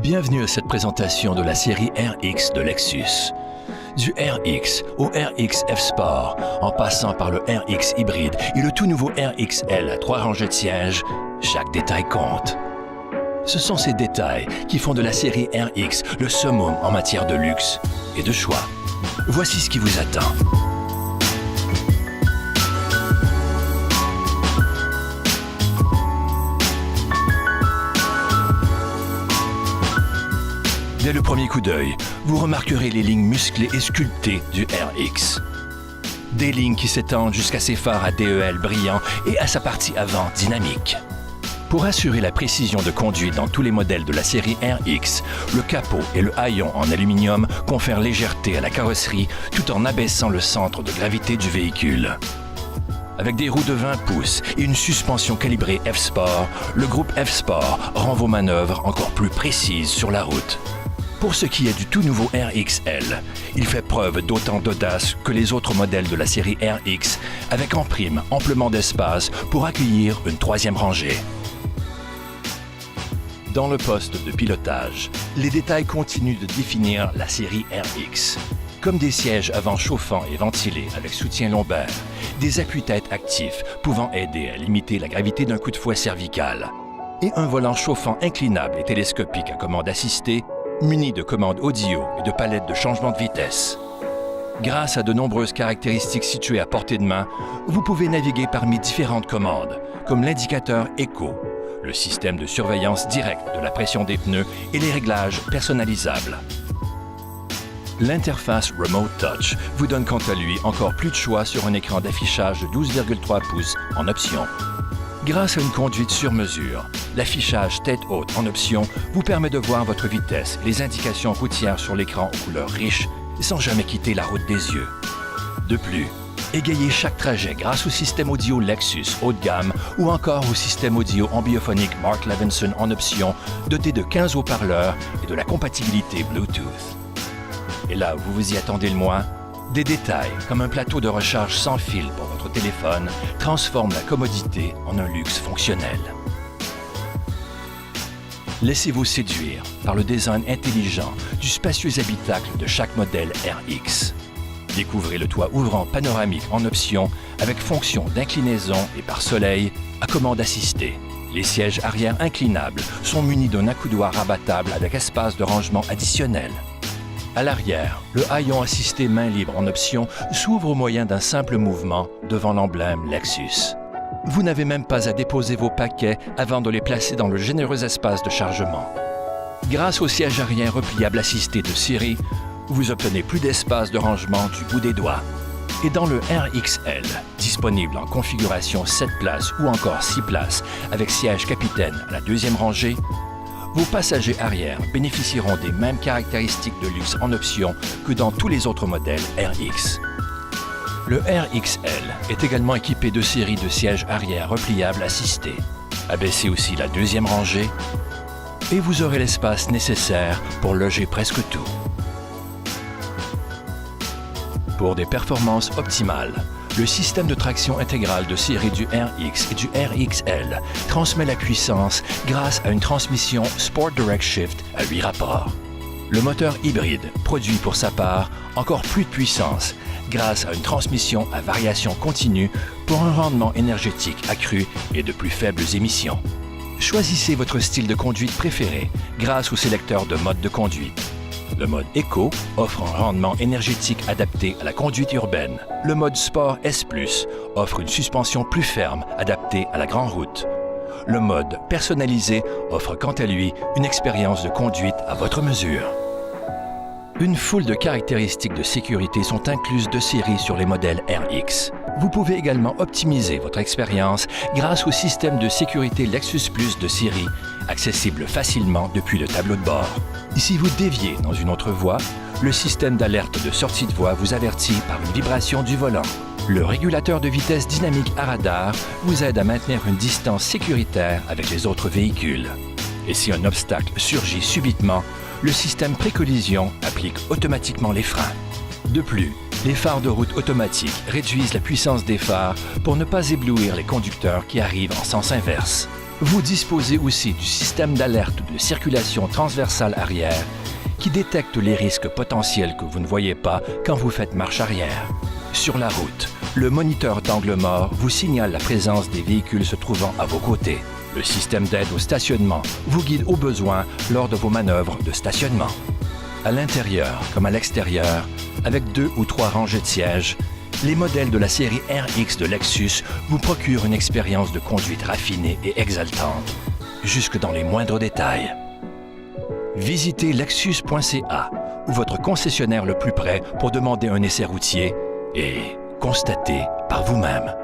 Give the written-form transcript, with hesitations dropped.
Bienvenue à cette présentation de la série RX de Lexus. Du RX au RX F-Sport, en passant par le RX hybride et le tout nouveau RXL à 3 rangées de sièges, chaque détail compte. Ce sont ces détails qui font de la série RX le summum en matière de luxe et de choix. Voici ce qui vous attend. Dès le premier coup d'œil, vous remarquerez les lignes musclées et sculptées du RX. Des lignes qui s'étendent jusqu'à ses phares à DEL brillants et à sa partie avant dynamique. Pour assurer la précision de conduite dans tous les modèles de la série RX, le capot et le haillon en aluminium confèrent légèreté à la carrosserie tout en abaissant le centre de gravité du véhicule. Avec des roues de 20 pouces et une suspension calibrée F-Sport, le groupe F-Sport rend vos manœuvres encore plus précises sur la route. Pour ce qui est du tout nouveau RXL, il fait preuve d'autant d'audace que les autres modèles de la série RX, avec en prime amplement d'espace pour accueillir une troisième rangée. Dans le poste de pilotage, les détails continuent de définir la série RX. Comme des sièges avant chauffants et ventilés avec soutien lombaire, des appuis-têtes actifs pouvant aider à limiter la gravité d'un coup de fouet cervical, et un volant chauffant inclinable et télescopique à commande assistée, muni de commandes audio et de palettes de changement de vitesse. Grâce à de nombreuses caractéristiques situées à portée de main, vous pouvez naviguer parmi différentes commandes, comme l'indicateur Eco, le système de surveillance directe de la pression des pneus et les réglages personnalisables. L'interface Remote Touch vous donne quant à lui encore plus de choix sur un écran d'affichage de 12,3 pouces en option. Grâce à une conduite sur mesure, l'affichage tête haute en option vous permet de voir votre vitesse et les indications routières sur l'écran aux couleurs riches sans jamais quitter la route des yeux. De plus, égayez chaque trajet grâce au système audio Lexus haut de gamme ou encore au système audio ambiophonique Mark Levinson en option doté de 15 haut-parleurs et de la compatibilité Bluetooth. Et là où vous vous y attendez le moins, des détails comme un plateau de recharge sans fil pour votre téléphone transforment la commodité en un luxe fonctionnel. Laissez-vous séduire par le design intelligent du spacieux habitacle de chaque modèle RX. Découvrez le toit ouvrant panoramique en option avec fonction d'inclinaison et par soleil à commande assistée. Les sièges arrière inclinables sont munis d'un accoudoir rabattable avec espace de rangement additionnel. À l'arrière, le haillon assisté main libre en option s'ouvre au moyen d'un simple mouvement devant l'emblème Lexus. Vous n'avez même pas à déposer vos paquets avant de les placer dans le généreux espace de chargement. Grâce au siège arrière repliable assisté de série, vous obtenez plus d'espace de rangement du bout des doigts. Et dans le RXL, disponible en configuration 7 places ou encore 6 places avec siège capitaine à la deuxième rangée, vos passagers arrière bénéficieront des mêmes caractéristiques de luxe en option que dans tous les autres modèles RX. Le RXL est également équipé de séries de sièges arrière repliables assistés. Abaissez aussi la deuxième rangée et vous aurez l'espace nécessaire pour loger presque tout. Pour des performances optimales, le système de traction intégrale de série du RX et du RXL transmet la puissance grâce à une transmission Sport Direct Shift à 8 rapports. Le moteur hybride produit pour sa part encore plus de puissance grâce à une transmission à variation continue pour un rendement énergétique accru et de plus faibles émissions. Choisissez votre style de conduite préféré grâce au sélecteur de mode de conduite. Le mode Eco offre un rendement énergétique adapté à la conduite urbaine. Le mode Sport S+, offre une suspension plus ferme adaptée à la grande route. Le mode personnalisé offre quant à lui une expérience de conduite à votre mesure. Une foule de caractéristiques de sécurité sont incluses de série sur les modèles RX. Vous pouvez également optimiser votre expérience grâce au système de sécurité Lexus Plus de série, accessible facilement depuis le tableau de bord. Si vous déviez dans une autre voie, le système d'alerte de sortie de voie vous avertit par une vibration du volant. Le régulateur de vitesse dynamique à radar vous aide à maintenir une distance sécuritaire avec les autres véhicules. Et si un obstacle surgit subitement, le système pré-collision applique automatiquement les freins. De plus, les phares de route automatiques réduisent la puissance des phares pour ne pas éblouir les conducteurs qui arrivent en sens inverse. Vous disposez aussi du système d'alerte de circulation transversale arrière qui détecte les risques potentiels que vous ne voyez pas quand vous faites marche arrière. Sur la route, le moniteur d'angle mort vous signale la présence des véhicules se trouvant à vos côtés. Le système d'aide au stationnement vous guide au besoin lors de vos manœuvres de stationnement. À l'intérieur comme à l'extérieur, avec 2 ou 3 rangées de sièges, les modèles de la série RX de Lexus vous procurent une expérience de conduite raffinée et exaltante, jusque dans les moindres détails. Visitez lexus.ca ou votre concessionnaire le plus près pour demander un essai routier et constatez par vous-même.